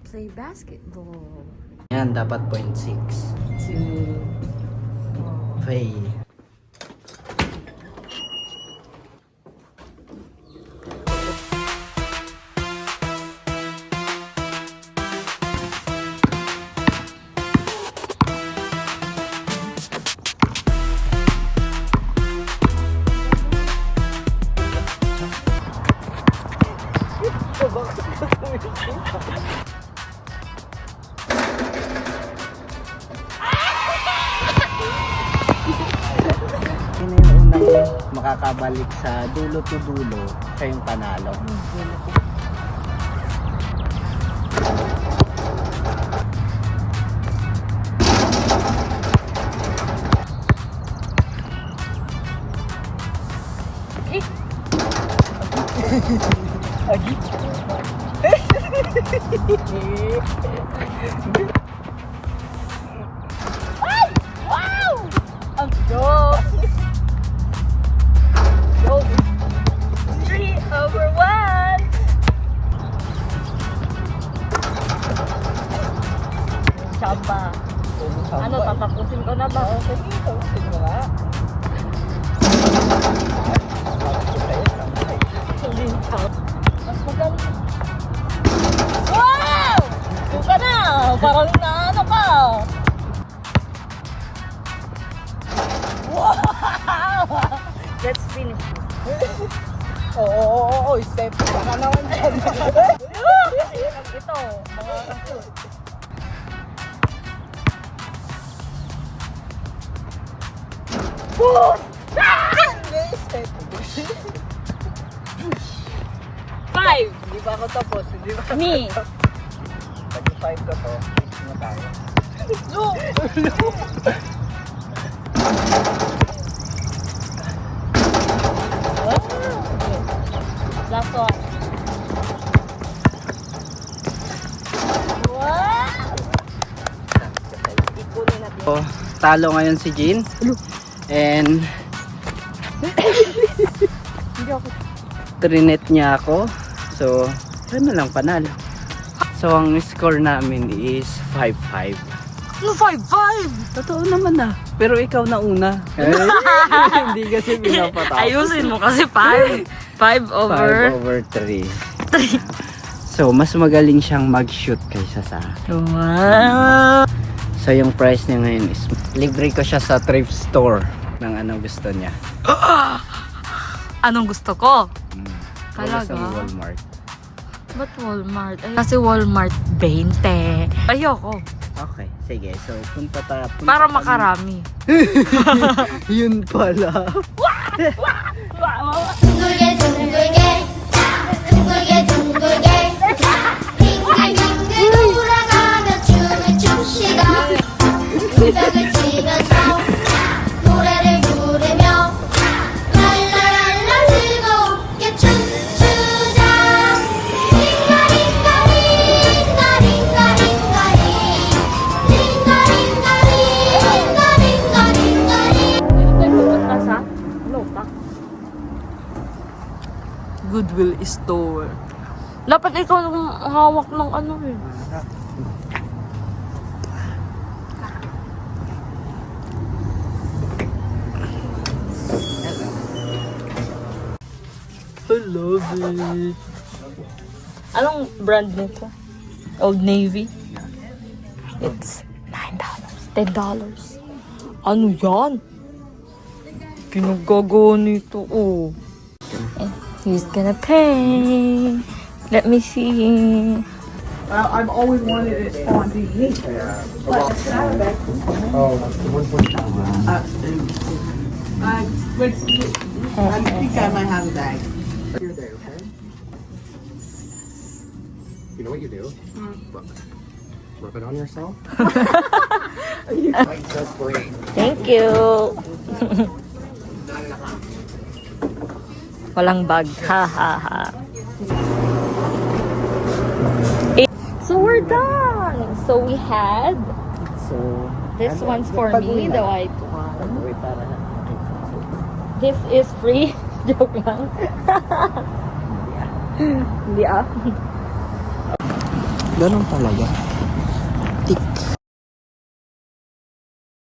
play basketball. Yan, dapat 0.6. 2. Fail. Sino yung unang makakabalik sa dulo to dulo, siya yung panalo. Ay! Wow! Ang go! Go! 3/1! Chamba. Ano, tatapusin ko na ba? Okay, tapusin mo nga. Hindi chamba. Mas magaling. Wow! Doon ka na! Parang naano ka! Wow! Let's finish this. Oo, step. Baka naman dyan. Ito, mga rasul. Push! Step. 5! Hindi pa ako tapos. Hindi pa Me! Pag 5 ko to, 6 na tayo. No! Last one. Wow! Ikunin natin. So, talo ngayon si Jean. And Hindi ako. trinet niya ako. So, ano lang panalo. So, ang score namin is 5-5. No, 5-5! Totoo naman na. Pero ikaw na una. Hindi kasi pinapatapos. Ayusin mo kasi 5. 5 over 5/3. 3. So, mas magaling siyang mag-shoot kaysa sa akin. Wow! So, yung price niya ngayon is libre ko siya sa thrift store ng anong gusto niya. Anong gusto ko? Wala Talaga? sa Walmart. Ba't Walmart? Ay, kasi Walmart 20. Ayoko. Okay, sige. So, punta tayo. Para makarami. Yun pala. 둥글게 둥글게 둥글게 둥글게 빙글빙글 돌아가며 춤을 춥시다 음악을 치면서 노래를 부르며 랄라랄라 즐겁게 춤추자 링가링가링 링가링가링가링 링가링가링 링가링가링가링 Goodwill Store. Dapat ikaw nung hawak ng ano eh. I love it. Anong brand nito? Old Navy? It's $9. $10. Ano yan? Pinagagawa nito, oh. And he's gonna pay. Let me see. I've always wanted it on the heat. But it's not a bag. Wait, I think I might have a bag. You're there, okay? You know what you do? Look. Rub it on yourself. Like just breathe. Thank you. Walang bag. Ha ha ha. So we're done. So we had So, this one's for me, the white one. Wait, para. This is free. Joke lang. Hindi ah. Ganun talaga. Tik.